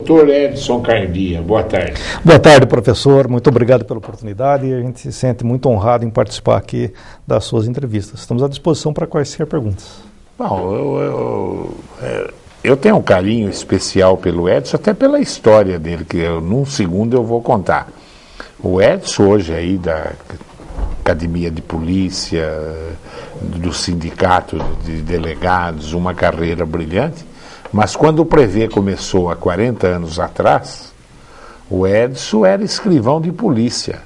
Doutor Edson Cardia, boa tarde. Boa tarde, professor. Muito obrigado pela oportunidade e a gente se sente muito honrado em participar aqui das suas entrevistas. Estamos à disposição para quaisquer perguntas. Bom, eu tenho um carinho especial pelo Edson, até pela história dele, que num segundo eu vou contar. O Edson hoje aí da Academia de Polícia, do Sindicato de Delegados, uma carreira brilhante. Mas quando o Prevê começou há 40 anos atrás, o Edson era escrivão de polícia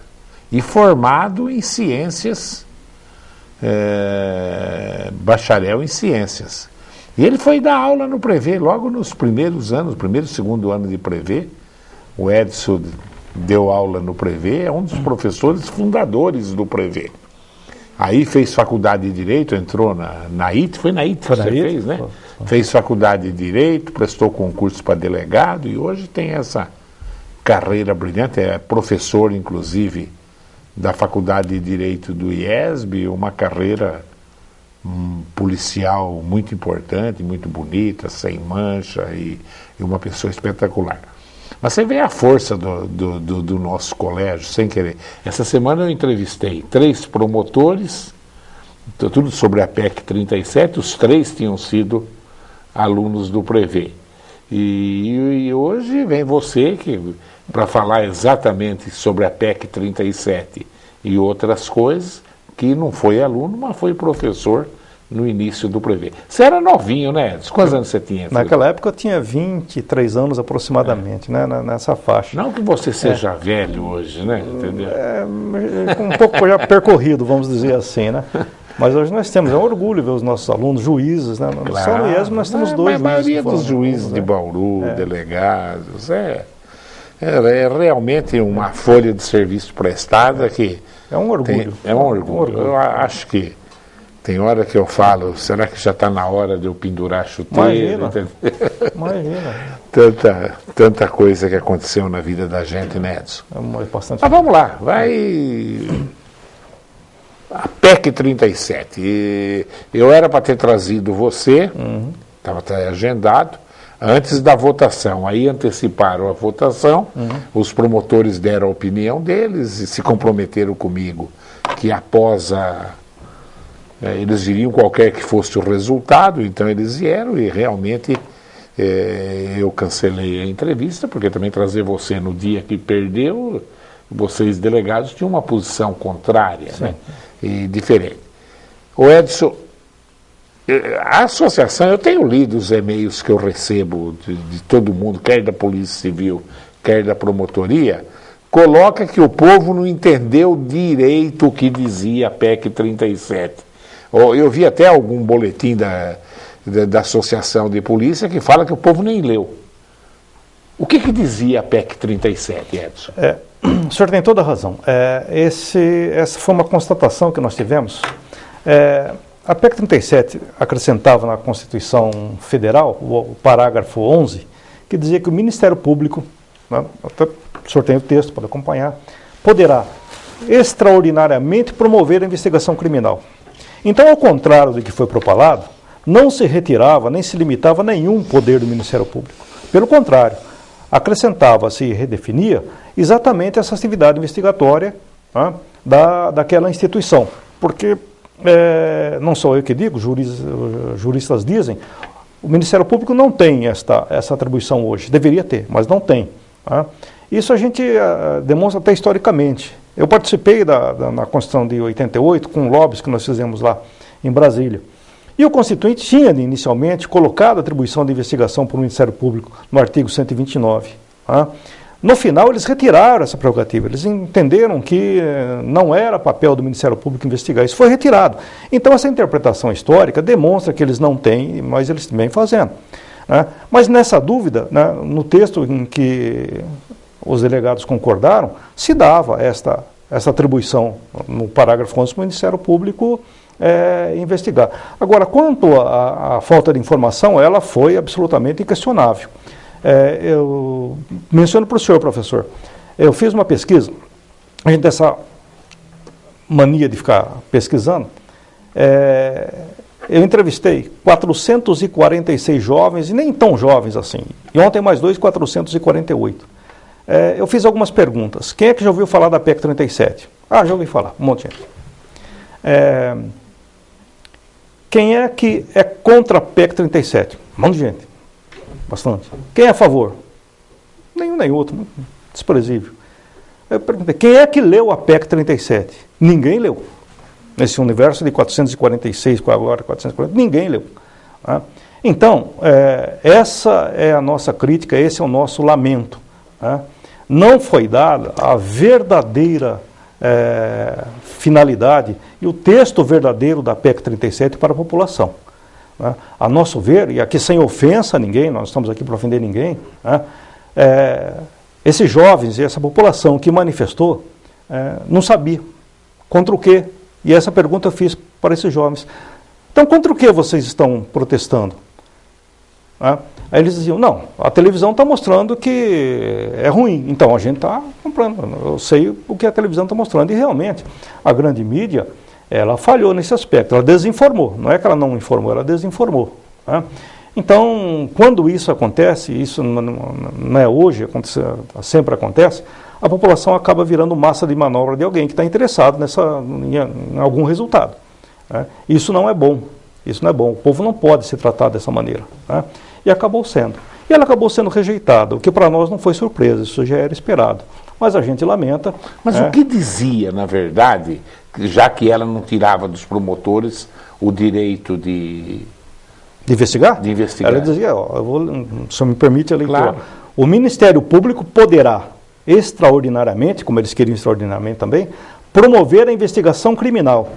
e formado em ciências, bacharel em ciências. E ele foi dar aula no Prevê, logo nos primeiros anos, primeiro e segundo ano de Prevê. O Edson deu aula no Prevê, é um dos professores fundadores do Prevê. Aí fez faculdade de Direito, entrou na IT, foi na IT que você fez, né? Fez faculdade de Direito, prestou concurso para delegado e hoje tem essa carreira brilhante, é professor, inclusive, da Faculdade de Direito do IESB, uma carreira policial muito importante, muito bonita, sem mancha e uma pessoa espetacular. Mas você vê a força do nosso colégio, sem querer. Essa semana eu entrevistei 3 promotores, tudo sobre a PEC 37, os 3 tinham sido alunos do Prevê. E hoje vem você para falar exatamente sobre a PEC 37 e outras coisas, que não foi aluno, mas foi professor no início do Prevê. Você era novinho, né, Edson? Quantos anos você tinha? Naquela época eu tinha 23 anos aproximadamente, né, nessa faixa. Não que você seja velho hoje, né? Entendeu? Um pouco já percorrido, vamos dizer assim, né? Mas hoje nós temos, é um orgulho ver os nossos alunos, juízes, né? Claro. Só no IESB nós temos 2 juízes. A maioria dos juízes de Bauru, delegados, é realmente uma folha de serviço prestada que... É um orgulho. É um orgulho. Eu acho que tem hora que eu falo, será que já está na hora de eu pendurar a chuteira? Imagina. Tanta coisa que aconteceu na vida da gente, né, Edson? Bastante. Mas vamos lá, vai... A PEC 37. Eu era para ter trazido você, estava até agendado, antes da votação. Aí anteciparam a votação, os promotores deram a opinião deles e se comprometeram comigo que após eles viriam qualquer que fosse o resultado, então eles vieram e realmente eu cancelei a entrevista, porque também trazer você no dia que perdeu, vocês delegados tinham uma posição contrária, né? E diferente. O Edson, a associação, eu tenho lido os e-mails que eu recebo de todo mundo, quer da Polícia Civil, quer da promotoria, coloca que o povo não entendeu direito o que dizia a PEC 37. Eu vi até algum boletim da Associação de Polícia que fala que o povo nem leu. O que dizia a PEC 37, Edson? O senhor tem toda a razão. Essa foi uma constatação que nós tivemos. A PEC 37 acrescentava na Constituição Federal o parágrafo 11, que dizia que o Ministério Público, né, até o senhor tem o texto para acompanhar, poderá extraordinariamente promover a investigação criminal. Então, ao contrário do que foi propalado, não se retirava nem se limitava nenhum poder do Ministério Público. Pelo contrário, acrescentava-se e redefinia exatamente essa atividade investigatória, né, daquela instituição. Porque, não sou eu que digo, juristas dizem, o Ministério Público não tem essa atribuição hoje, deveria ter, mas não tem. Tá? Isso a gente demonstra até historicamente. Eu participei na Constituição de 88, com lobbies que nós fizemos lá em Brasília. E o Constituinte tinha, inicialmente, colocado a atribuição de investigação para o Ministério Público no artigo 129. Tá? No final, eles retiraram essa prerrogativa. Eles entenderam que não era papel do Ministério Público investigar. Isso foi retirado. Então, essa interpretação histórica demonstra que eles não têm, mas eles vêm fazendo. Né? Mas nessa dúvida, né, no texto em que os delegados concordaram, se dava essa atribuição no parágrafo 11 para o Ministério Público investigar. Agora, quanto à falta de informação, ela foi absolutamente inquestionável. Eu menciono para o senhor, professor, eu fiz uma pesquisa, a gente tem essa mania de ficar pesquisando, eu entrevistei 446 jovens, e nem tão jovens assim. E ontem mais 448. Eu fiz algumas perguntas. Quem é que já ouviu falar da PEC 37? Ah, já ouvi falar, um monte de gente. Quem é que é contra a PEC 37? Um monte de gente. Bastante. Quem é a favor? Nenhum nem outro, muito desprezível. Eu perguntei, quem é que leu a PEC 37? Ninguém leu. Nesse universo de 446, agora 440, ninguém leu. Tá? Então, essa é a nossa crítica, esse é o nosso lamento. Tá? Não foi dada a verdadeira finalidade e o texto verdadeiro da PEC 37 para a população. Tá? A nosso ver, e aqui sem ofensa a ninguém, nós estamos aqui para ofender ninguém, tá? Esses jovens e essa população que manifestou não sabia contra o quê. E essa pergunta eu fiz para esses jovens. Então, contra o que vocês estão protestando? Aí eles diziam, não, a televisão está mostrando que é ruim, então a gente está comprando. Eu sei o que a televisão está mostrando. E realmente, a grande mídia, ela falhou nesse aspecto, ela desinformou. Não é que ela não informou, ela desinformou. Então, quando isso acontece, isso não é hoje, sempre acontece, a população acaba virando massa de manobra de alguém que está interessado em algum resultado. Isso não é bom, isso não é bom. O povo não pode ser tratado dessa maneira. E acabou sendo. E ela acabou sendo rejeitada, o que para nós não foi surpresa, isso já era esperado. Mas a gente lamenta. Mas o que dizia, na verdade, já que ela não tirava dos promotores o direito de investigar? De investigar. Ela dizia, se me permite a leitura, claro. O Ministério Público poderá extraordinariamente, como eles queriam extraordinariamente também, promover a investigação criminal.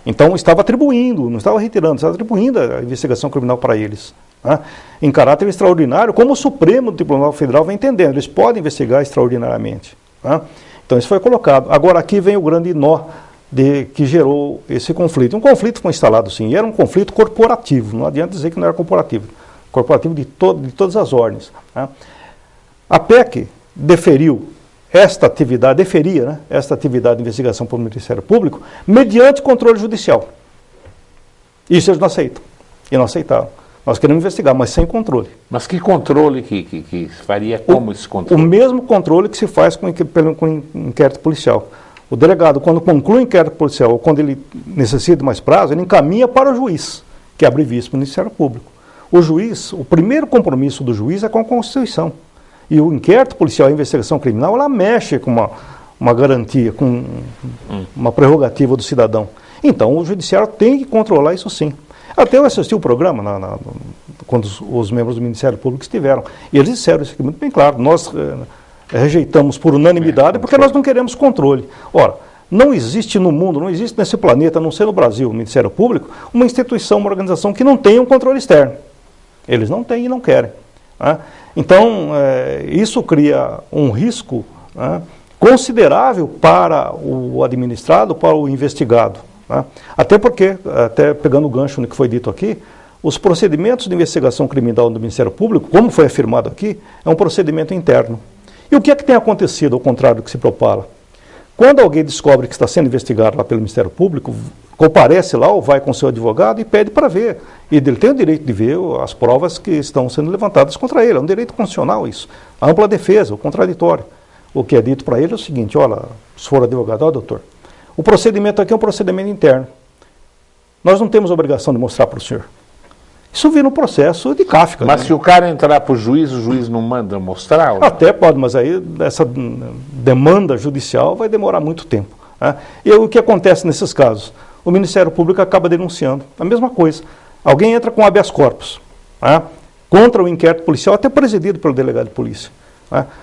Então estava atribuindo, não estava retirando, estava atribuindo a investigação criminal para eles. Em caráter extraordinário, como o Supremo Tribunal Federal vem entendendo, eles podem investigar extraordinariamente. Então isso foi colocado. Agora aqui vem o grande nó que gerou esse conflito. Um conflito foi instalado sim, e era um conflito corporativo, não adianta dizer que não era corporativo. Corporativo de todas as ordens. A PEC deferia esta atividade de investigação pelo Ministério Público mediante controle judicial. Isso eles não aceitam. E não aceitaram. Nós queremos investigar, mas sem controle. Mas que controle que faria como esse controle? O mesmo controle que se faz com inquérito policial. O delegado, quando conclui o inquérito policial, ou quando ele necessita de mais prazo, ele encaminha para o juiz, que abre vista para o Ministério Público. O juiz, o primeiro compromisso do juiz é com a Constituição. E o inquérito policial e a investigação criminal, ela mexe com uma garantia, com uma prerrogativa do cidadão. Então, o judiciário tem que controlar isso sim. Até eu assisti o programa, quando os membros do Ministério Público estiveram. E eles disseram isso aqui muito bem claro. Nós rejeitamos por unanimidade porque nós não queremos controle. Ora, não existe no mundo, não existe nesse planeta, a não ser no Brasil, o Ministério Público, uma instituição, uma organização que não tenha um controle externo. Eles não têm e não querem. Então, isso cria um risco considerável para o administrado, para o investigado. Até porque, até pegando o gancho no que foi dito aqui, os procedimentos de investigação criminal do Ministério Público, como foi afirmado aqui, é um procedimento interno. E o que é que tem acontecido, ao contrário do que se propala? Quando alguém descobre que está sendo investigado lá pelo Ministério Público, comparece lá ou vai com seu advogado e pede para ver. E ele tem o direito de ver as provas que estão sendo levantadas contra ele. É um direito constitucional isso. A ampla defesa, o contraditório. O que é dito para ele é o seguinte, olha, se for advogado, doutor, o procedimento aqui é um procedimento interno. Nós não temos obrigação de mostrar para o senhor. Isso vira um processo de Kafka. Mas se o cara entrar para o juiz não manda mostrar? Ou não? Até pode, mas aí essa demanda judicial vai demorar muito tempo. E o que acontece nesses casos? O Ministério Público acaba denunciando. A mesma coisa. Alguém entra com habeas corpus contra o inquérito policial, até presidido pelo delegado de polícia.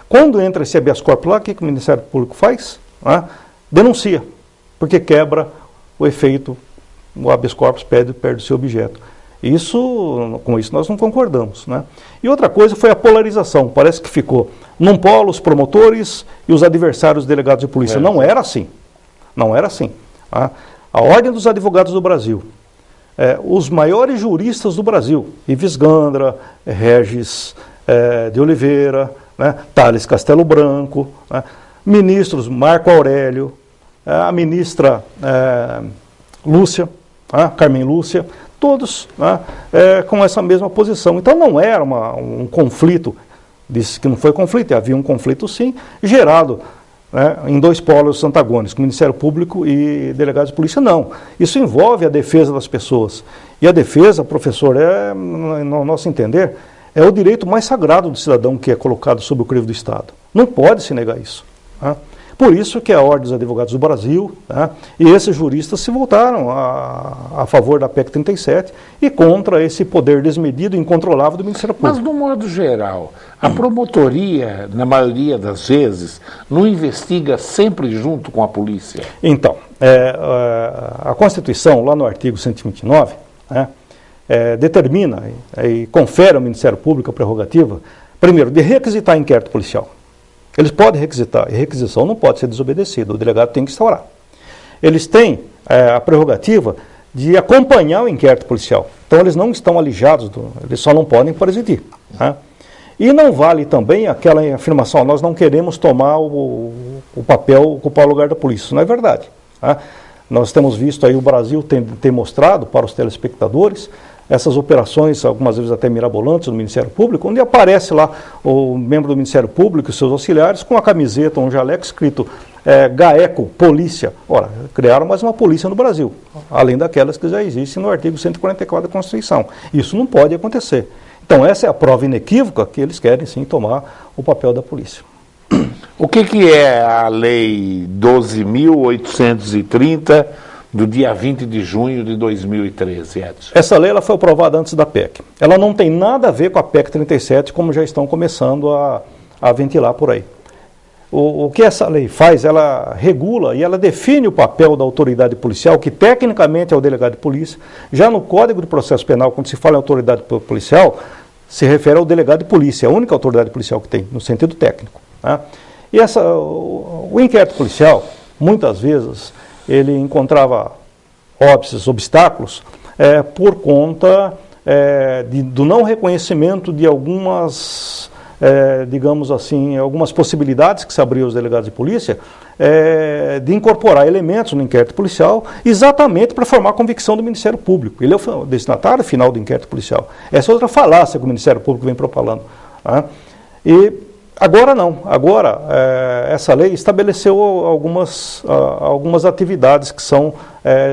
Quando entra esse habeas corpus lá, o que o Ministério Público faz? Denuncia, porque quebra o efeito, o habeas corpus perde o seu objeto. Com isso nós não concordamos. E outra coisa foi a polarização. Parece que ficou num polo os promotores e os adversários delegados de polícia. Não era assim. Não era assim. A Ordem dos Advogados do Brasil, os maiores juristas do Brasil, Ives Gandra, Regis de Oliveira, Thales Castelo Branco, ministros Marco Aurélio, a ministra Lúcia, Carmen Lúcia, todos, né, com essa mesma posição. Então não era um conflito, disse que não foi conflito, havia um conflito sim, gerado, né, em dois polos antagônicos, Ministério Público e delegados de polícia, não. Isso envolve a defesa das pessoas. E a defesa, professor, no nosso entender, é o direito mais sagrado do cidadão que é colocado sob o crivo do Estado. Não pode se negar isso. Né? Por isso que a Ordem dos Advogados do Brasil, né, e esses juristas se voltaram a favor da PEC 37 e contra esse poder desmedido e incontrolável do Ministério Público. Mas, no modo geral, a promotoria, na maioria das vezes, não investiga sempre junto com a polícia? Então, a Constituição, lá no artigo 129, né, determina e confere ao Ministério Público a prerrogativa, primeiro, de requisitar inquérito policial. Eles podem requisitar, e requisição não pode ser desobedecida, o delegado tem que instaurar. Eles têm a prerrogativa de acompanhar o inquérito policial. Então eles não estão alijados, eles só não podem presidir. Né? E não vale também aquela afirmação, nós não queremos tomar o papel, ocupar o lugar da polícia. Isso não é verdade. Né? Nós temos visto aí, o Brasil tem mostrado para os telespectadores essas operações, algumas vezes até mirabolantes, do Ministério Público, onde aparece lá o membro do Ministério Público e seus auxiliares com a camiseta, um jaleco escrito GAECO, polícia. Ora, criaram mais uma polícia no Brasil, além daquelas que já existem no artigo 144 da Constituição. Isso não pode acontecer. Então essa é a prova inequívoca que eles querem sim tomar o papel da polícia. O que é a Lei 12.830, do dia 20 de junho de 2013, Edson? Essa lei ela foi aprovada antes da PEC. Ela não tem nada a ver com a PEC 37, como já estão começando a ventilar por aí. O que essa lei faz, ela regula e ela define o papel da autoridade policial, que tecnicamente é o delegado de polícia. Já no Código de Processo Penal, quando se fala em autoridade policial, se refere ao delegado de polícia, é a única autoridade policial que tem, no sentido técnico. Né? E o inquérito policial, muitas vezes, ele encontrava óbices, obstáculos, por conta do não reconhecimento de algumas, digamos assim, algumas possibilidades que se abriam aos delegados de polícia de incorporar elementos no inquérito policial exatamente para formar a convicção do Ministério Público. Ele é o destinatário final do inquérito policial. Essa é outra falácia que o Ministério Público vem propalando. Né? E agora não. Agora, essa lei estabeleceu algumas atividades que são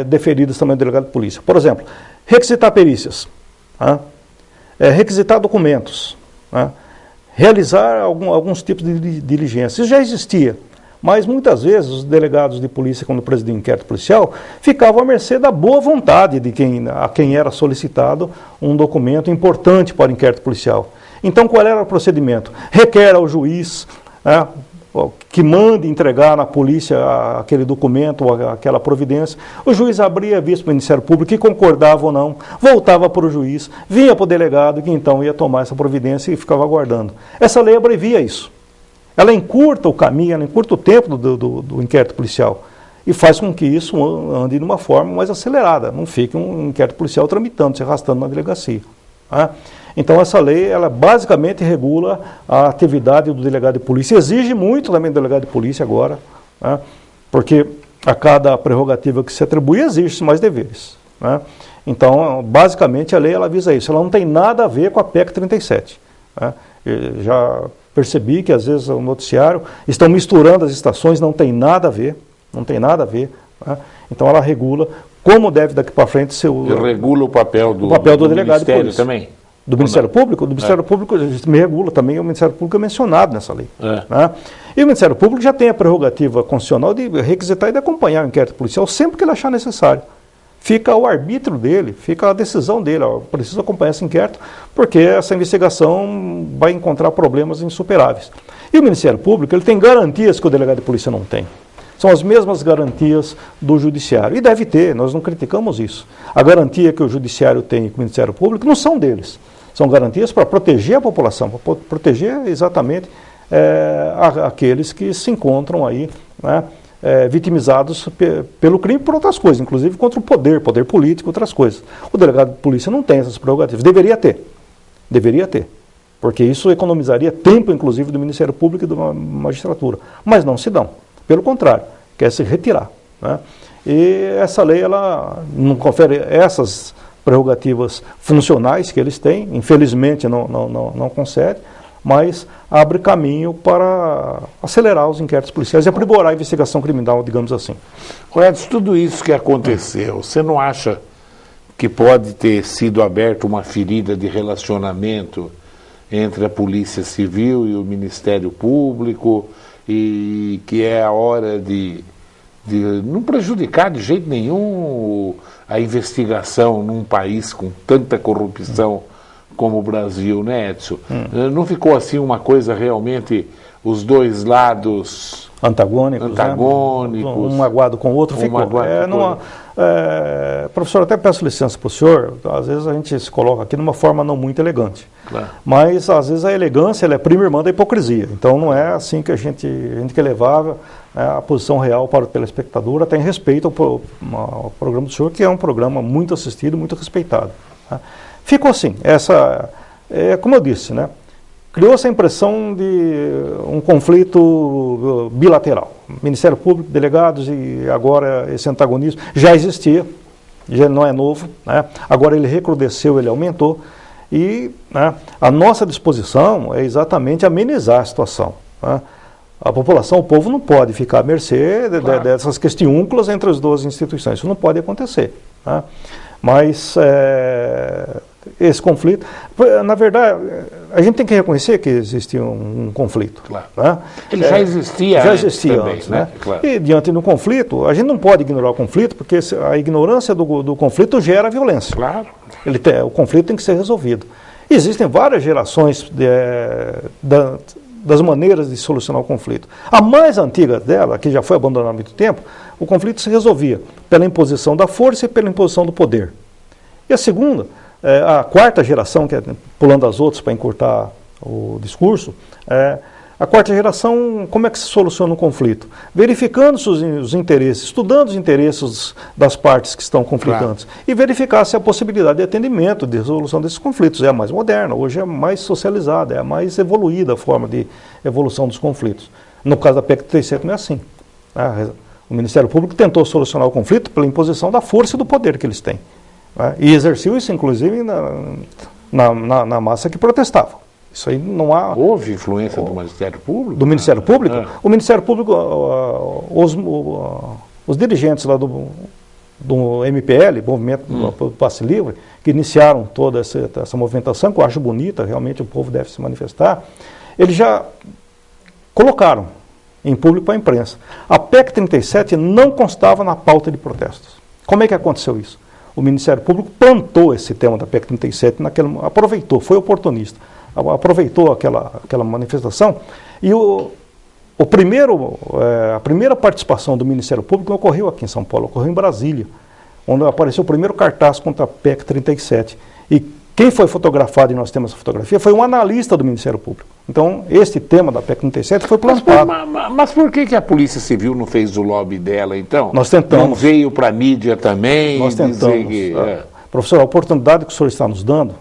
deferidas também do delegado de polícia. Por exemplo, requisitar perícias, né? Requisitar documentos, né? Realizar alguns tipos de diligência. Isso já existia, mas muitas vezes os delegados de polícia, quando presidiam inquérito policial, ficavam à mercê da boa vontade de a quem era solicitado um documento importante para o inquérito policial. Então, qual era o procedimento? Requer ao juiz, né, que mande entregar na polícia aquele documento ou aquela providência. O juiz abria a vista para o Ministério Público, que concordava ou não, voltava para o juiz, vinha para o delegado, que então ia tomar essa providência e ficava aguardando. Essa lei abrevia isso. Ela encurta o caminho, ela encurta o tempo do inquérito policial e faz com que isso ande de uma forma mais acelerada, não fique um inquérito policial tramitando, se arrastando na delegacia. Né? Então essa lei, ela basicamente regula a atividade do delegado de polícia, exige muito também do delegado de polícia agora, né? Porque a cada prerrogativa que se atribui exige mais deveres. Né? Então, basicamente, a lei ela visa isso, ela não tem nada a ver com a PEC 37. Né? Eu já percebi que às vezes o noticiário estão misturando as estações, não tem nada a ver, não tem nada a ver. Né? Então ela regula como deve daqui para frente ser o... Regula o papel do delegado de polícia. Também? Do Ministério Público? Do Ministério Público me regula também, o Ministério Público é mencionado nessa lei. Né? E o Ministério Público já tem a prerrogativa constitucional de requisitar e de acompanhar o inquérito policial sempre que ele achar necessário. Fica ao arbítrio dele, fica a decisão dele, precisa acompanhar esse inquérito, porque essa investigação vai encontrar problemas insuperáveis. E o Ministério Público ele tem garantias que o delegado de polícia não tem. São as mesmas garantias do Judiciário. E deve ter, nós não criticamos isso. A garantia que o Judiciário tem com o Ministério Público não são deles. São garantias para proteger a população, para proteger exatamente aqueles que se encontram aí, né, vitimizados pelo crime por outras coisas, inclusive contra o poder político, outras coisas. O delegado de polícia não tem essas prerrogativas. Deveria ter, porque isso economizaria tempo, inclusive, do Ministério Público e da magistratura. Mas não se dão. Pelo contrário, quer se retirar. Né? E essa lei ela não confere essas prerrogativas funcionais que eles têm, infelizmente não concede, mas abre caminho para acelerar os inquéritos policiais e aprimorar a investigação criminal, digamos assim. Edson, tudo isso que aconteceu, você não acha que pode ter sido aberta uma ferida de relacionamento entre a Polícia Civil e o Ministério Público e que é a hora de não prejudicar de jeito nenhum a investigação num país com tanta corrupção como o Brasil, né, Edson? Não ficou assim uma coisa realmente, os dois lados antagônicos, né? Um magoado com o outro, ficou. Professor, até peço licença para o senhor, às vezes a gente se coloca aqui de uma forma não muito elegante, claro. Mas às vezes a elegância ela é prima irmã da hipocrisia, então não é assim que a gente quer levar a posição real para o telespectador, até em respeito ao programa do senhor, que é um programa muito assistido, muito respeitado. Né? Ficou assim, como eu disse, né? Criou-se a impressão de um conflito bilateral. Ministério Público, delegados e agora esse antagonismo já existia, já não é novo, né? Agora ele recrudesceu, ele aumentou e, né, a nossa disposição é exatamente amenizar a situação. Né? A população, o povo não pode ficar à mercê dessas questiúnculas entre as duas instituições, isso não pode acontecer. Né? Mas esse conflito, na verdade, a gente tem que reconhecer que existia um conflito. Claro. Né? Ele já existia também, antes, né? Claro. E diante do conflito, a gente não pode ignorar o conflito, porque a ignorância do conflito gera violência. Claro. O conflito tem que ser resolvido. Existem várias gerações das maneiras de solucionar o conflito. A mais antiga dela, que já foi abandonada há muito tempo, o conflito se resolvia pela imposição da força e pela imposição do poder. E a segunda, a quarta geração, que é pulando as outras para encurtar o discurso, a quarta geração, como é que se soluciona o conflito? Verificando os interesses, estudando os interesses das partes que estão conflitantes, claro, e verificar se a possibilidade de atendimento, de resolução desses conflitos é a mais moderna, hoje é mais socializada, é a mais evoluída a forma de evolução dos conflitos. No caso da PEC 37 não é assim. O Ministério Público tentou solucionar o conflito pela imposição da força e do poder que eles têm. E exerceu isso, inclusive, na massa que protestava. Isso aí não há... Houve influência do Ministério Público? Do Ministério Público? O Ministério Público, os dirigentes lá do MPL, Movimento do Passe Livre, que iniciaram toda essa movimentação, que eu acho bonita, realmente o povo deve se manifestar, eles já colocaram em público para a imprensa. A PEC 37 não constava na pauta de protestos. Como é que aconteceu isso? O Ministério Público plantou esse tema da PEC 37, aproveitou, foi oportunista, aproveitou aquela manifestação e a primeira participação do Ministério Público ocorreu aqui em São Paulo, ocorreu em Brasília, onde apareceu o primeiro cartaz contra a PEC 37. E quem foi fotografado, e nós temos essa fotografia, foi um analista do Ministério Público. Então, este tema da PEC 37 foi plantado. Mas por que a Polícia Civil não fez o lobby dela, então? Nós tentamos. Não veio para a mídia também? Nós tentamos. Professor, a oportunidade que o senhor está nos dando,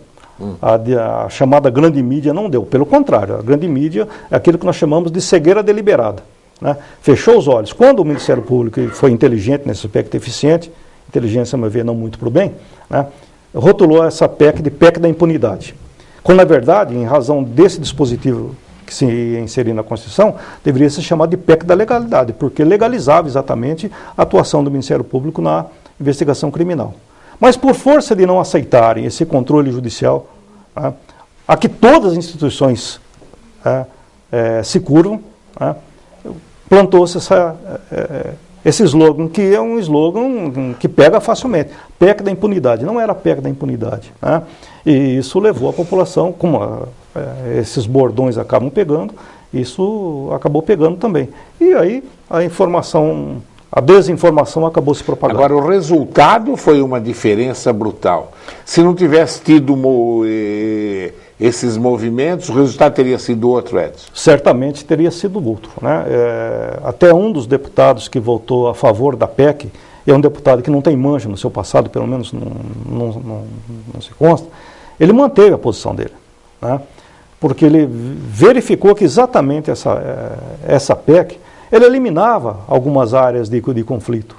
a chamada grande mídia não deu. Pelo contrário, a grande mídia é aquilo que nós chamamos de cegueira deliberada. Né? Fechou os olhos. Quando o Ministério Público foi inteligente nesse aspecto, eficiente, inteligência, a meu ver, não muito para o bem, né? Rotulou essa PEC de PEC da impunidade. Quando, na verdade, em razão desse dispositivo que se ia inserir na Constituição, deveria ser chamado de PEC da legalidade, porque legalizava exatamente a atuação do Ministério Público na investigação criminal. Mas por força de não aceitarem esse controle judicial, a que todas as instituições se curvam, plantou-se esse slogan, que é um slogan que pega facilmente. PEC da impunidade. Não era PEC da impunidade. Né? E isso levou a população, como esses bordões acabam pegando, isso acabou pegando também. E aí a desinformação acabou se propagando. Agora, o resultado foi uma diferença brutal. Se não tivesse tido esses movimentos, o resultado teria sido outro, Edson? Certamente teria sido outro. Né? Até um dos deputados que votou a favor da PEC, é um deputado que não tem mancha no seu passado, pelo menos não se consta, ele manteve a posição dele. Né? Porque ele verificou que exatamente essa PEC, ele eliminava algumas áreas de conflito.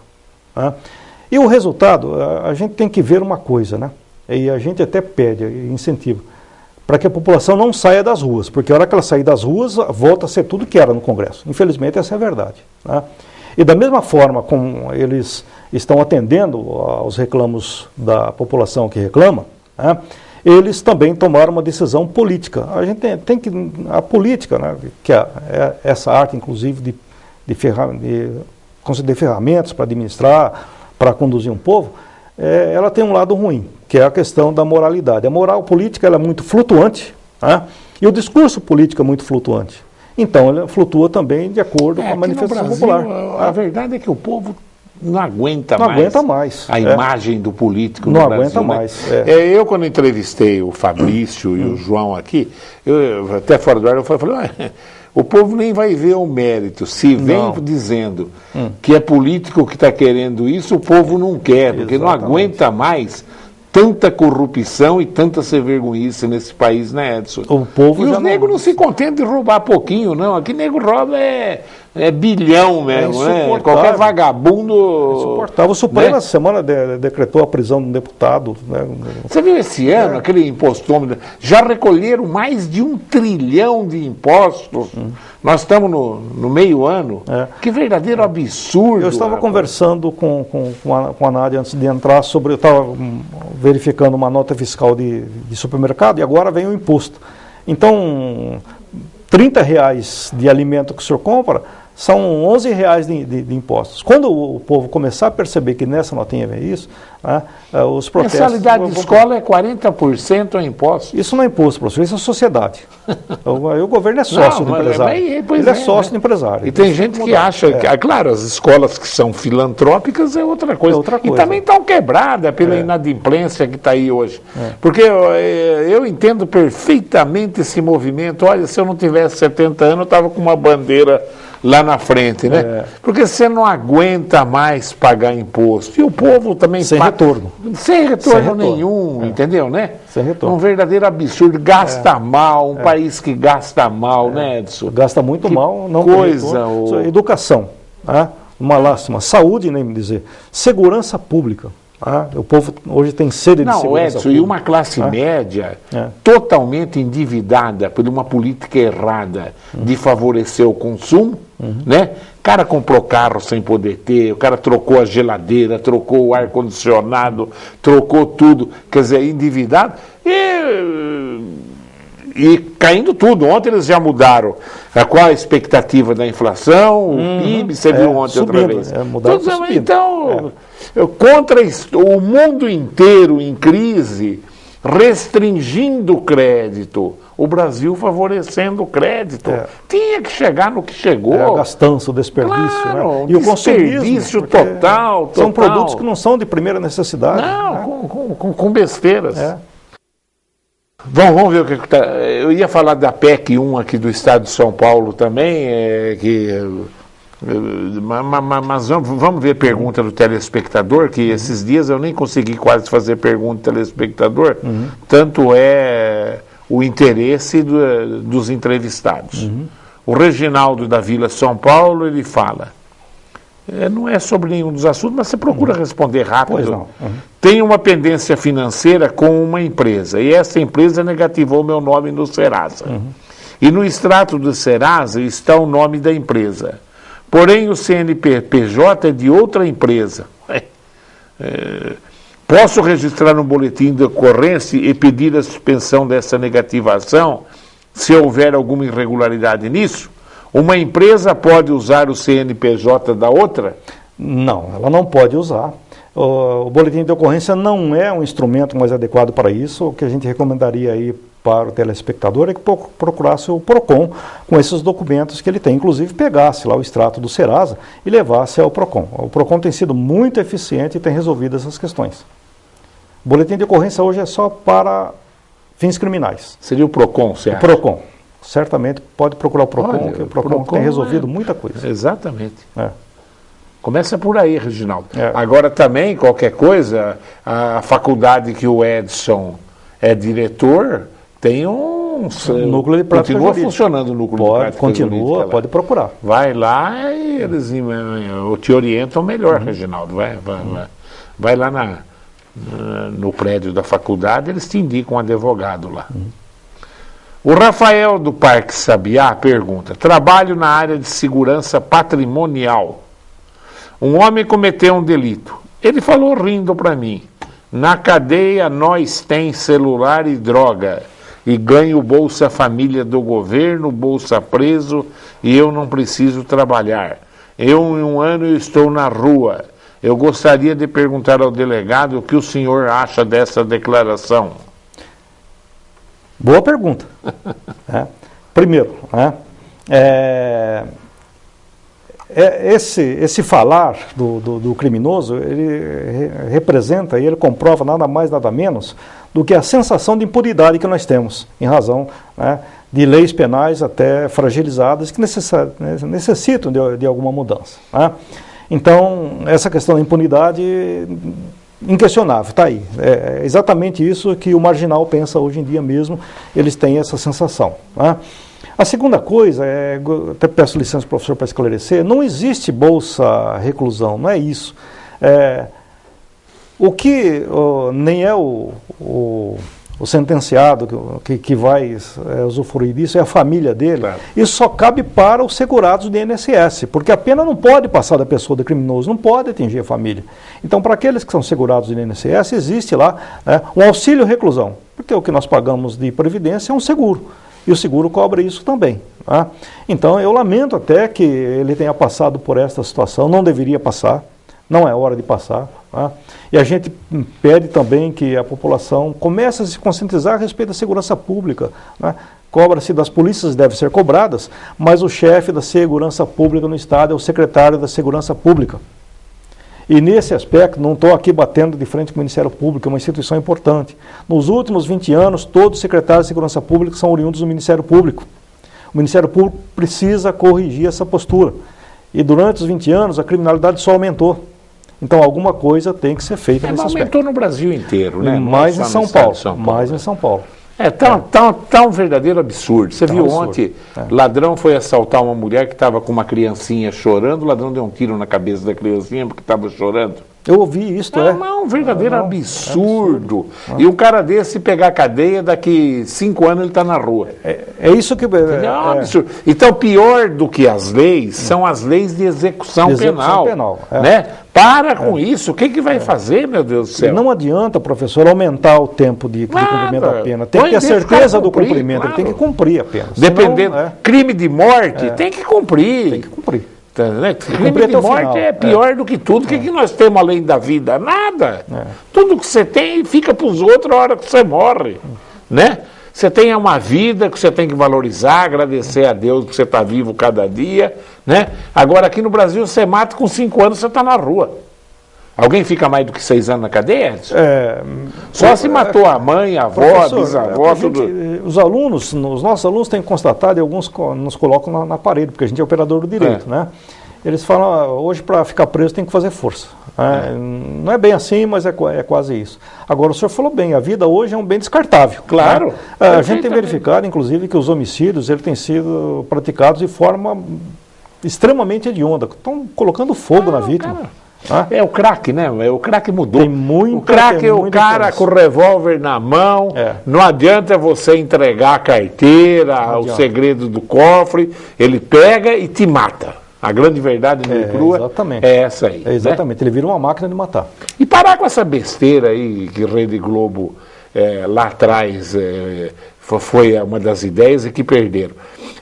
Né? E o resultado, a gente tem que ver uma coisa, né? e a gente até pede incentivo, para que a população não saia das ruas, porque a hora que ela sair das ruas, volta a ser tudo que era no Congresso. Infelizmente, essa é a verdade, né? E da mesma forma como eles estão atendendo aos reclamos da população que reclama, né, eles também tomaram uma decisão política. A gente tem que... A política, né, que é essa arte, inclusive, de conceder ferramentas para administrar, para conduzir um povo, ela tem um lado ruim, que é a questão da moralidade. A moral política ela é muito flutuante, né, e o discurso político é muito flutuante. Então, ele flutua também de acordo com a manifestação Brasil, popular. A verdade é que o povo não aguenta mais a imagem do político não no Brasil. Aguenta né? mais. Eu, quando entrevistei o Fabrício e o João aqui, eu, até fora do ar, eu falei, o povo nem vai ver o mérito. Se vem dizendo que é político que está querendo isso, o povo não quer, porque não aguenta mais tanta corrupção e tanta sem-vergonhice nesse país, né, Edson? O povo e os negros não se contentam de roubar pouquinho, não. Aqui nego rouba bilhão mesmo, né? Qualquer vagabundo... É insuportável. O Supremo, essa semana, decretou a prisão de um deputado. Né? Você viu esse ano, aquele impostômetro? Já recolheram mais de 1 trilhão de impostos. Nós estamos no meio ano. Que verdadeiro absurdo. Eu estava conversando com a Nádia antes de entrar sobre... Eu estava verificando uma nota fiscal de supermercado e agora vem o imposto. Então, R$30 de alimento que o senhor compra são R$11 de impostos. Quando o povo começar a perceber que nessa notinha vem isso, né, os protestos... Mensalidade de escola é 40% em impostos. Isso não é imposto, professor, isso é sociedade. O governo é sócio do empresário. Ele é sócio do empresário. E tem gente que acha que, claro, as escolas que são filantrópicas é outra coisa. E também estão quebradas pela inadimplência que está aí hoje. Porque eu entendo perfeitamente esse movimento. Olha, se eu não tivesse 70 anos, eu estava com uma bandeira lá na frente, né? Porque você não aguenta mais pagar imposto. E o povo também... Sem retorno. Sem retorno nenhum, entendeu, né? Sem retorno. Um verdadeiro absurdo. Gasta mal, um país que gasta mal, né, Edson? Gasta muito mal, não coisa. Educação, uma lástima. Saúde, nem me dizer. Segurança pública. O povo hoje tem sede de segurança Edson, pública. E uma classe média totalmente endividada por uma política errada de favorecer o consumo, né? O cara comprou carro sem poder ter, o cara trocou a geladeira, trocou o ar-condicionado, trocou tudo, quer dizer, endividado e caindo tudo. Ontem eles já mudaram qual a expectativa da inflação, o PIB, você viu ontem subindo, outra vez. Então, contra o mundo inteiro em crise, restringindo o crédito, o Brasil favorecendo o crédito. Tinha que chegar no que chegou. A gastança, o desperdício. Claro, né? E o desperdício total. São produtos que não são de primeira necessidade. Não, com besteiras. Vamos ver o que está. Eu ia falar da PEC 1 aqui do Estado de São Paulo também, mas vamos ver pergunta do telespectador, que esses dias eu nem consegui quase fazer pergunta do telespectador, tanto é o interesse dos entrevistados. O Reginaldo da Vila São Paulo, ele fala, não é sobre nenhum dos assuntos, mas você procura responder rápido. Pois não. Tem uma pendência financeira com uma empresa, e essa empresa negativou meu nome no Serasa. E no extrato do Serasa está o nome da empresa. Porém, o CNPJ é de outra empresa. Posso registrar no boletim de ocorrência e pedir a suspensão dessa negativação se houver alguma irregularidade nisso? Uma empresa pode usar o CNPJ da outra? Não, ela não pode usar. O boletim de ocorrência não é um instrumento mais adequado para isso. O que a gente recomendaria aí para o telespectador é que procurasse o PROCON com esses documentos que ele tem, inclusive pegasse lá o extrato do Serasa e levasse ao PROCON. O PROCON tem sido muito eficiente e tem resolvido essas questões. O boletim de ocorrência hoje é só para fins criminais. Seria o PROCON, você acha? O PROCON. Certamente pode procurar o PROCON, que o PROCON tem resolvido muita coisa. Exatamente. Começa por aí, Reginaldo. É. Agora também, qualquer coisa, a faculdade que o Edson é diretor tem um núcleo de prática continua jurídica. funcionando o núcleo de prática Continua, jurídica lá. pode procurar. Vai lá e eles te orientam melhor, Reginaldo. Vai lá no prédio da faculdade, eles te indicam um advogado lá. O Rafael do Parque Sabiá pergunta: trabalho na área de segurança patrimonial. Um homem cometeu um delito. Ele falou rindo para mim: na cadeia nós tem celular e droga, e ganho Bolsa Família do governo, Bolsa Preso, e eu não preciso trabalhar. Em um ano eu estou na rua. Eu gostaria de perguntar ao delegado o que o senhor acha dessa declaração. Boa pergunta. Primeiro, esse falar do criminoso, ele representa e ele comprova nada mais, nada menos do que a sensação de impunidade que nós temos, em razão de leis penais até fragilizadas que necessitam de alguma mudança. Então, essa questão da impunidade, inquestionável, está aí. É exatamente isso que o marginal pensa hoje em dia mesmo, eles têm essa sensação. A segunda coisa, até peço licença ao professor para esclarecer, não existe bolsa reclusão, não é isso. O que nem é o sentenciado que vai usufruir disso é a família dele. Claro. Isso só cabe para os segurados do INSS, porque a pena não pode passar da pessoa do criminoso, não pode atingir a família. Então, para aqueles que são segurados do INSS, existe lá um auxílio reclusão, porque o que nós pagamos de previdência é um seguro, e o seguro cobra isso também. Então, eu lamento até que ele tenha passado por esta situação, não deveria passar, não é hora de passar. E a gente pede também que a população comece a se conscientizar a respeito da segurança pública. Cobra-se das polícias, deve ser cobradas, mas o chefe da segurança pública no Estado é o secretário da Segurança Pública. E nesse aspecto, não estou aqui batendo de frente com o Ministério Público, é uma instituição importante. Nos últimos 20 anos, todos os secretários de Segurança Pública são oriundos do Ministério Público. O Ministério Público precisa corrigir essa postura. E durante os 20 anos, a criminalidade só aumentou. Então, alguma coisa tem que ser feita nesse aspecto. Aumentou no Brasil inteiro, né? Mais em São Paulo. Mais em São Paulo. Tá um verdadeiro absurdo. Você viu ontem, ladrão foi assaltar uma mulher que estava com uma criancinha chorando, o ladrão deu um tiro na cabeça da criancinha porque estava chorando. Eu ouvi isso, um verdadeiro absurdo. E um cara desse, se pegar a cadeia, daqui 5 anos ele está na rua. É isso que... É um absurdo. Então, pior do que as leis, são as leis de execução penal. Né? Para com isso. O que vai fazer, meu Deus do céu? Não adianta, professor, aumentar o tempo de cumprimento da pena. Tem que ter certeza do cumprimento. Ele tem que cumprir a pena. Dependendo, crime de morte, tem que cumprir. Tem que cumprir. Crime de morte é pior do que tudo. O que nós temos além da vida? Nada. Tudo que você tem fica para os outros a hora que você morre. Né? Você tem uma vida que você tem que valorizar, agradecer a Deus que você está vivo cada dia. Né? Agora, aqui no Brasil, você mata com 5 anos, você está na rua. Alguém fica mais do que 6 anos na cadeia? Só se matou a mãe, a avó, a bisavó, tudo. Os nossos alunos têm constatado, e alguns nos colocam na parede, porque a gente é operador do direito, né? Eles falam, hoje para ficar preso tem que fazer força. Não é bem assim, mas é quase isso. Agora, o senhor falou bem, a vida hoje é um bem descartável. Claro. Né? A gente tem verificado, inclusive, que os homicídios eles têm sido praticados de forma extremamente hedionda. Estão colocando fogo na vítima. É o crack, né? O crack mudou. O crack é o cara com o revólver na mão. Não adianta você entregar a carteira, o segredo do cofre. Ele pega e te mata. A grande verdade nua e crua é essa aí. Exatamente. Né? Ele vira uma máquina de matar. E parar com essa besteira aí que Rede Globo lá atrás foi uma das ideias e que perderam.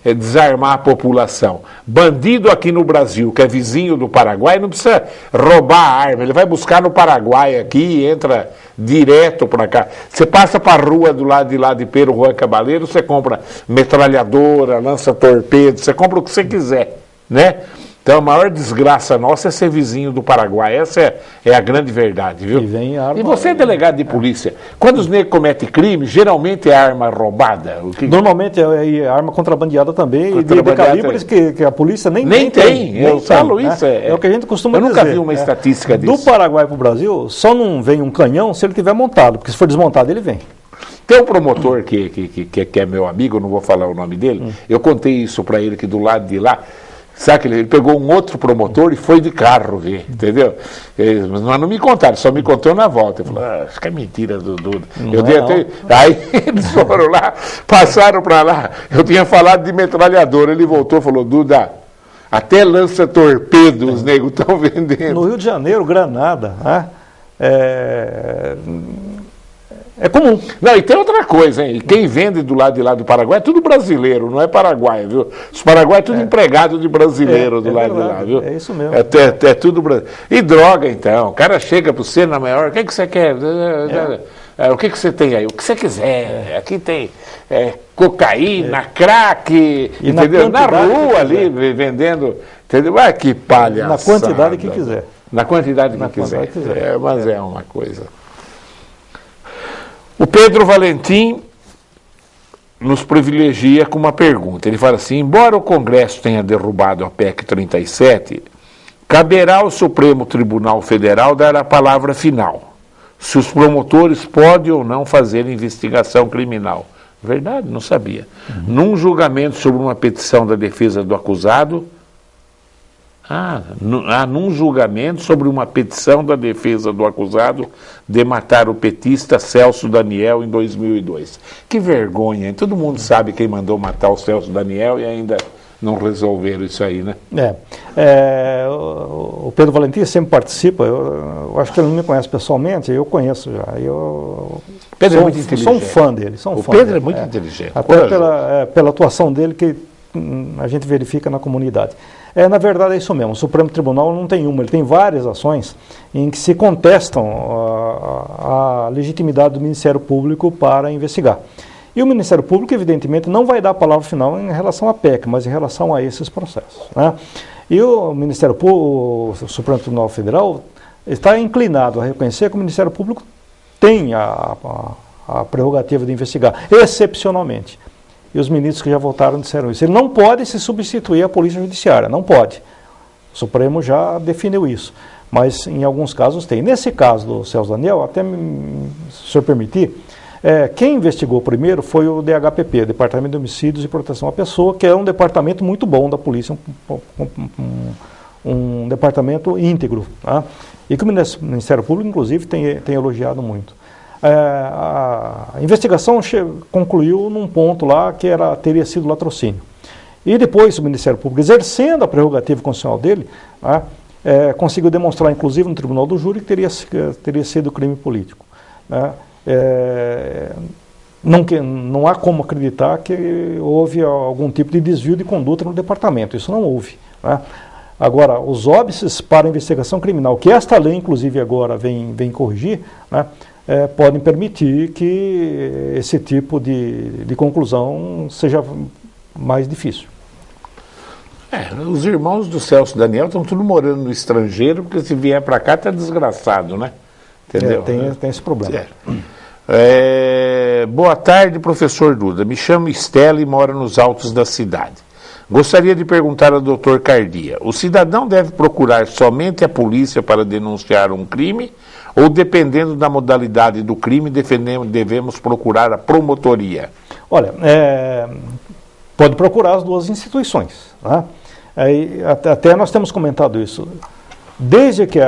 Desarmar a população. Bandido aqui no Brasil, que é vizinho do Paraguai, não precisa roubar a arma. Ele vai buscar no Paraguai aqui e entra direto para cá. Você passa para a rua do lado de lá de Pedro Juan Cabaleiro, você compra metralhadora, lança-torpedo, você compra o que você quiser, né? Então a maior desgraça nossa é ser vizinho do Paraguai. Essa é a grande verdade, viu? E você é delegado de polícia. Quando os negros cometem crime, geralmente é arma roubada? Normalmente é arma contrabandeada também, e de calibres que a polícia nem tem. Eu falo isso. É o que a gente costuma dizer. Eu nunca vi uma estatística disso. Do Paraguai para o Brasil, só não vem um canhão se ele estiver montado, porque se for desmontado ele vem. Tem um promotor que é meu amigo, eu não vou falar o nome dele, eu contei isso para ele que do lado de lá, Sabe que ele pegou um outro promotor e foi de carro ver, entendeu? Mas não me contaram, só me contou na volta. Ele falou, acho que é mentira do Duda. Eu dei até... Aí eles foram lá, passaram para lá. Eu tinha falado de metralhadora, ele voltou e falou, Duda, até lança-torpedo os negros estão vendendo. No Rio de Janeiro, Granada, né? É comum. Não, e tem outra coisa, hein? Quem vende do lado de lá do Paraguai é tudo brasileiro, não é paraguaio, viu? Os paraguaios é tudo empregado de brasileiro do lado de lá, viu? É isso mesmo. É tudo brasileiro. E droga, então. O cara chega para você na maior, o que você quer? O que você tem aí? O que você quiser. Aqui tem cocaína, crack, entendeu? Na rua ali, vendendo, entendeu? Ah, que palhaçada. Na quantidade que quiser. Na quantidade que quiser. Mas é uma coisa. O Pedro Valentim nos privilegia com uma pergunta. Ele fala assim, embora o Congresso tenha derrubado a PEC 37, caberá ao Supremo Tribunal Federal dar a palavra final, se os promotores podem ou não fazer investigação criminal. Verdade, não sabia. Num julgamento sobre uma petição da defesa do acusado, num julgamento sobre uma petição da defesa do acusado de matar o petista Celso Daniel em 2002. Que vergonha, hein? Todo mundo sabe quem mandou matar o Celso Daniel e ainda não resolveram isso aí, né? O Pedro Valentim sempre participa, eu acho que ele não me conhece pessoalmente, eu conheço já. Pedro é muito inteligente. Sou um fã dele. O Pedro é muito inteligente. Até pela atuação dele que a gente verifica na comunidade. Na verdade é isso mesmo, o Supremo Tribunal não tem uma, ele tem várias ações em que se contestam a legitimidade do Ministério Público para investigar. E o Ministério Público, evidentemente, não vai dar a palavra final em relação à PEC, mas em relação a esses processos, né? E o Ministério Público, o Supremo Tribunal Federal, está inclinado a reconhecer que o Ministério Público tem a prerrogativa de investigar, excepcionalmente. E os ministros que já votaram disseram isso. Ele não pode se substituir à Polícia Judiciária, não pode. O Supremo já definiu isso. Mas em alguns casos tem. Nesse caso do Celso Daniel, até se o senhor permitir, quem investigou primeiro foi o DHPP, Departamento de Homicídios e Proteção à Pessoa, que é um departamento muito bom da polícia, um departamento íntegro, tá? E que o Ministério Público, inclusive, tem elogiado muito. A investigação concluiu num ponto lá que teria sido latrocínio. E depois o Ministério Público, exercendo a prerrogativa constitucional dele, conseguiu demonstrar, inclusive no Tribunal do Júri, que teria sido crime político. Não há como acreditar que houve algum tipo de desvio de conduta no departamento, isso não houve, né? Agora, os óbices para a investigação criminal, que esta lei, inclusive, agora vem corrigir, né, podem permitir que esse tipo de conclusão seja mais difícil. Os irmãos do Celso Daniel estão tudo morando no estrangeiro, porque se vier para cá está desgraçado, né? Entendeu? Tem esse problema. Boa tarde, professor Duda. Me chamo Estela e moro nos altos da cidade. Gostaria de perguntar ao Dr. Cardia, o cidadão deve procurar somente a polícia para denunciar um crime ou, dependendo da modalidade do crime, devemos procurar a promotoria? Olha, pode procurar as duas instituições, tá? Até nós temos comentado isso. Desde que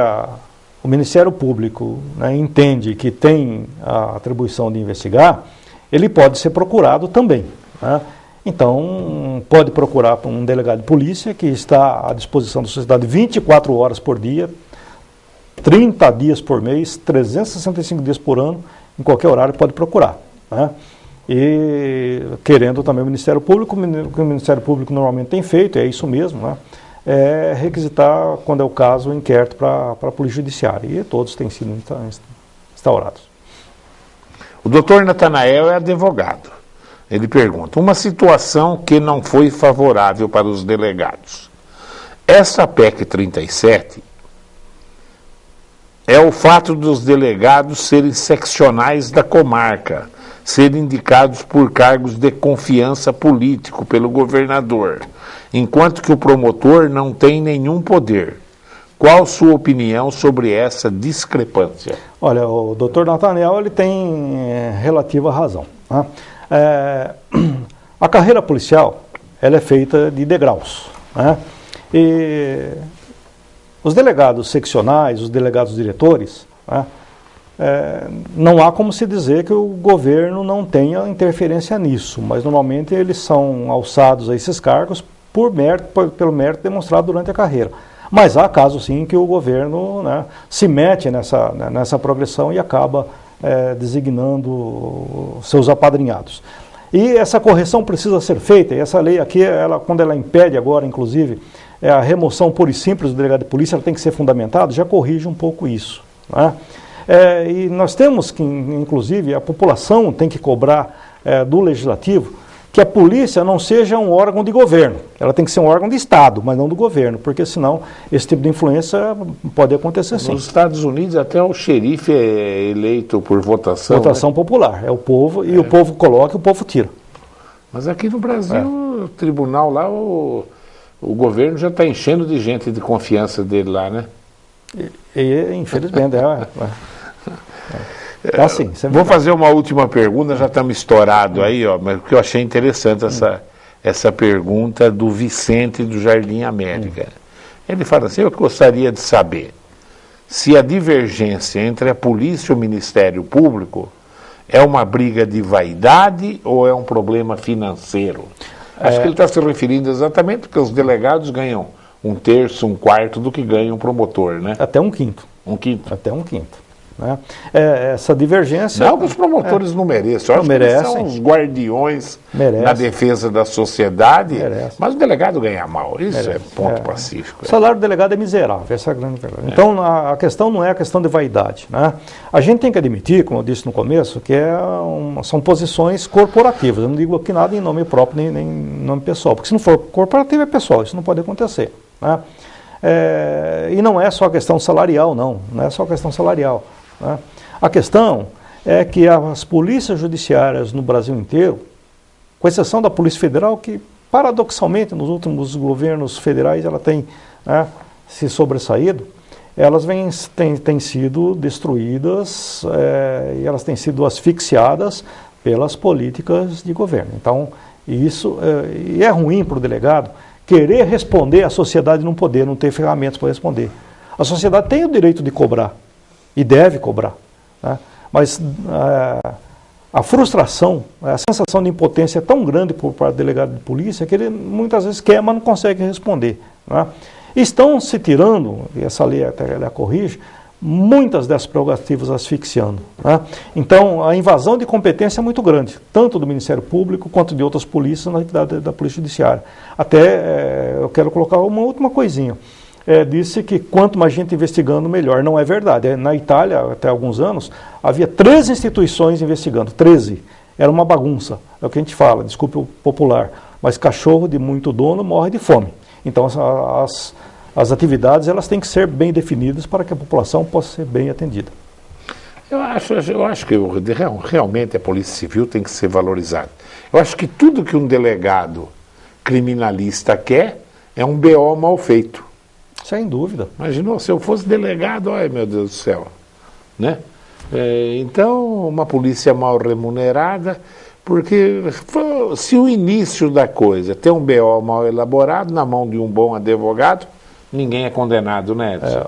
o Ministério Público, né, entende que tem a atribuição de investigar, ele pode ser procurado também, né? Então, pode procurar um delegado de polícia que está à disposição da sociedade 24 horas por dia, 30 dias por mês, 365 dias por ano, em qualquer horário pode procurar, né? E querendo também o Ministério Público, o que o Ministério Público normalmente tem feito, é isso mesmo, né? Requisitar, quando é o caso, o inquérito para a Polícia Judiciária, e todos têm sido instaurados. O doutor Natanael é advogado. Ele pergunta, uma situação que não foi favorável para os delegados. Essa PEC 37 é o fato dos delegados serem seccionais da comarca, serem indicados por cargos de confiança político pelo governador, enquanto que o promotor não tem nenhum poder. Qual sua opinião sobre essa discrepância? Olha, o doutor Natanael ele tem relativa razão, né? A carreira policial ela é feita de degraus, né? E os delegados seccionais, os delegados diretores, né, não há como se dizer que o governo não tenha interferência nisso, mas normalmente eles são alçados a esses cargos pelo mérito demonstrado durante a carreira. Mas há casos sim que o governo, né, se mete nessa progressão e acaba designando seus apadrinhados. E essa correção precisa ser feita, e essa lei aqui, quando ela impede agora, inclusive, a remoção pura e simples do delegado de polícia, ela tem que ser fundamentada, já corrige um pouco isso, né? E nós temos que, inclusive, a população tem que cobrar do legislativo que a polícia não seja um órgão de governo. Ela tem que ser um órgão de Estado, mas não do governo, porque senão esse tipo de influência pode acontecer sim. Nos Estados Unidos até o xerife é eleito por votação. Votação, né? Popular, é o povo, e o povo coloca e o povo tira. Mas aqui no Brasil, o tribunal lá, o governo já está enchendo de gente de confiança dele lá, né? Infelizmente, assim, vou fazer uma última pergunta, já estamos estourados aí, ó, mas porque eu achei interessante essa pergunta do Vicente do Jardim América. Ele fala assim: eu gostaria de saber se a divergência entre a polícia e o Ministério Público é uma briga de vaidade ou é um problema financeiro? Acho que ele está se referindo exatamente porque os delegados ganham 1/3, 1/4 do que ganha um promotor, né? Até 1/5. 1/5. Até 1/5. Né? Essa divergência... Não que os promotores não mereçam. Eu acho que eles são os guardiões na defesa da sociedade, mas o delegado ganha mal. Isso é ponto pacífico. O salário do delegado é miserável, essa é a grande verdade. Então, a questão não é a questão de vaidade, né? A gente tem que admitir, como eu disse no começo, que são posições corporativas. Eu não digo aqui nada em nome próprio, nem em nome pessoal, porque se não for corporativo é pessoal, isso não pode acontecer, né? E não é só a questão salarial, não é só a questão salarial. Né? A questão é que as polícias judiciárias no Brasil inteiro, com exceção da Polícia Federal, que paradoxalmente nos últimos governos federais ela tem, né, se sobressaído, elas têm sido destruídas e elas têm sido asfixiadas pelas políticas de governo. Então, isso é ruim para o delegado querer responder à sociedade e não poder, não ter ferramentas para responder. A sociedade tem o direito de cobrar. E deve cobrar, né? Mas a frustração, a sensação de impotência é tão grande por parte do delegado de polícia que ele muitas vezes quer, mas não consegue responder, né? Estão se tirando, e essa lei até ela corrige, muitas dessas prerrogativas asfixiando, né? Então a invasão de competência é muito grande, tanto do Ministério Público quanto de outras polícias na atividade da Polícia Judiciária. Até eu quero colocar uma última coisinha. Disse que quanto mais gente investigando, melhor. Não é verdade. Na Itália, até alguns anos, havia 13 instituições investigando. 13. Era uma bagunça. É o que a gente fala, desculpe o popular. Mas cachorro de muito dono morre de fome. Então, as atividades elas têm que ser bem definidas para que a população possa ser bem atendida. Eu acho que realmente a Polícia Civil tem que ser valorizada. Eu acho que tudo que um delegado criminalista quer é um BO mal feito. Sem dúvida. Imaginou, se eu fosse delegado, ai meu Deus do céu, né? Então, uma polícia mal remunerada, porque se o início da coisa tem um BO mal elaborado na mão de um bom advogado, ninguém é condenado, né, Edson?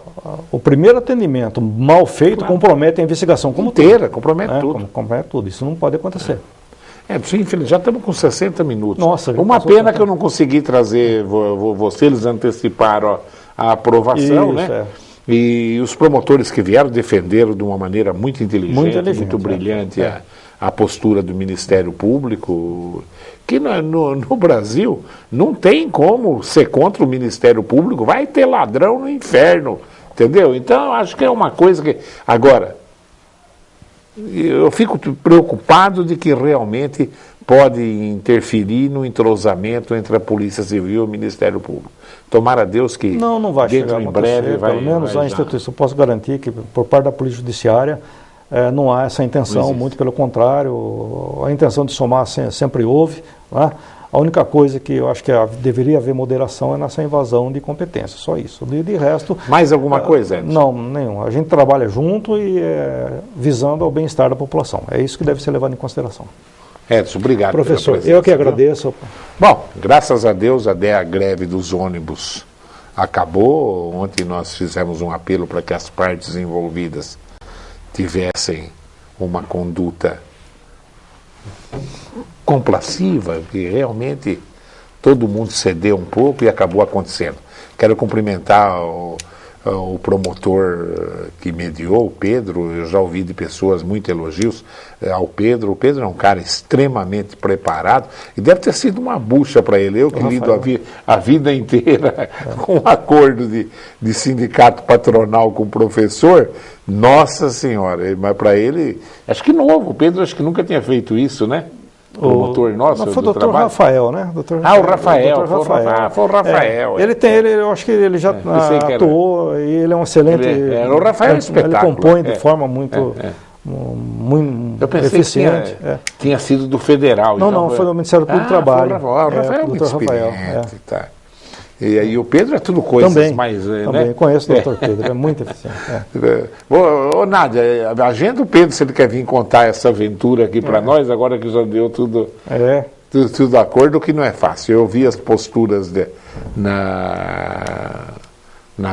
O primeiro atendimento mal feito compromete a investigação como inteira, compromete tudo. Compromete tudo, isso não pode acontecer. Infelizmente, já estamos com 60 minutos. Nossa, uma pena que eu não consegui trazer você, eles anteciparam a aprovação, isso, né? E os promotores que vieram defenderam de uma maneira muito inteligente, muito brilhante a postura do Ministério Público, que no Brasil não tem como ser contra o Ministério Público, vai ter ladrão no inferno, entendeu? Então, acho que é uma coisa que... Agora, eu fico preocupado de que realmente pode interferir no entrosamento entre a Polícia Civil e o Ministério Público. Tomara a Deus que não vai chegar em breve, pelo menos a instituição, posso garantir que por parte da Polícia Judiciária não há essa intenção, muito pelo contrário, a intenção de somar sempre houve, né? A única coisa que eu acho que deveria haver moderação é nessa invasão de competência, só isso. De resto... Mais alguma coisa, Edson? Não, nenhum. A gente trabalha junto e visando ao bem-estar da população. É isso que deve ser levado em consideração. Edson, obrigado. Professor, eu que agradeço. Bom, graças a Deus, até a greve dos ônibus acabou. Ontem nós fizemos um apelo para que as partes envolvidas tivessem uma conduta complaciva, que realmente todo mundo cedeu um pouco e acabou acontecendo. Quero cumprimentar o promotor que mediou, o Pedro. Eu já ouvi de pessoas muito elogios ao Pedro. O Pedro é um cara extremamente preparado e deve ter sido uma bucha para ele. Eu que lido a vida inteira com um acordo de sindicato patronal com o professor, nossa senhora, mas para ele, acho que novo. O Pedro acho que nunca tinha feito isso, né? Promotor nosso, não, foi o do doutor trabalho. Rafael, né? O Rafael, foi o Rafael. Ele tem, eu acho que ele já atuou e ele é um excelente. O Rafael é um espetáculo. Ele compõe de forma muito eu pensei eficiente. Que tinha sido do federal. Não, foi do Ministério Público do Trabalho. O Rafael é muito experiente. Tá. E aí o Pedro é tudo coisas também, mais... Também, né? Conheço o doutor Pedro, é muito eficiente. Ô, Nádia, agenda o Pedro se ele quer vir contar essa aventura aqui para nós, agora que já deu tudo acordo, que não é fácil. Eu vi as posturas na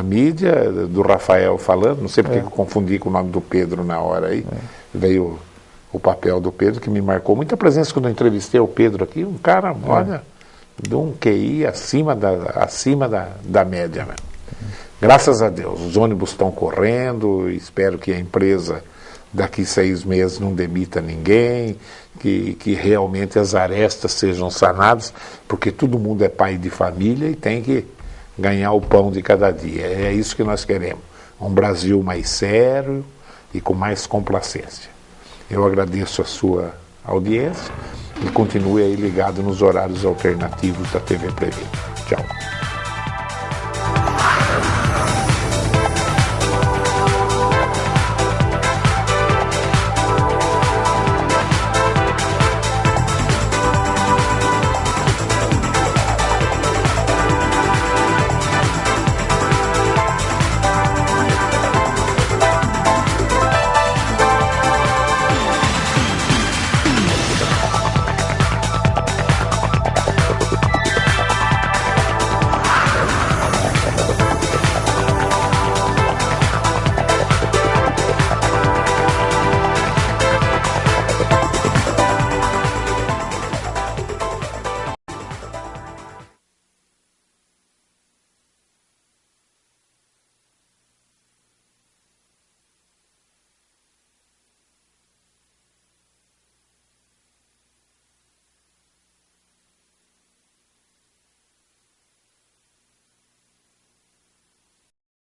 mídia do Rafael falando, não sei porque eu confundi com o nome do Pedro na hora aí, veio o papel do Pedro, que me marcou muita presença quando eu entrevistei o Pedro aqui, um cara, olha... de um QI acima da média. Né? Graças a Deus, os ônibus estão correndo, espero que a empresa daqui 6 meses não demita ninguém, que realmente as arestas sejam sanadas, porque todo mundo é pai de família e tem que ganhar o pão de cada dia. É isso que nós queremos, um Brasil mais sério e com mais complacência. Eu agradeço a sua audiência e continue aí ligado nos horários alternativos da TV Prevê. Tchau.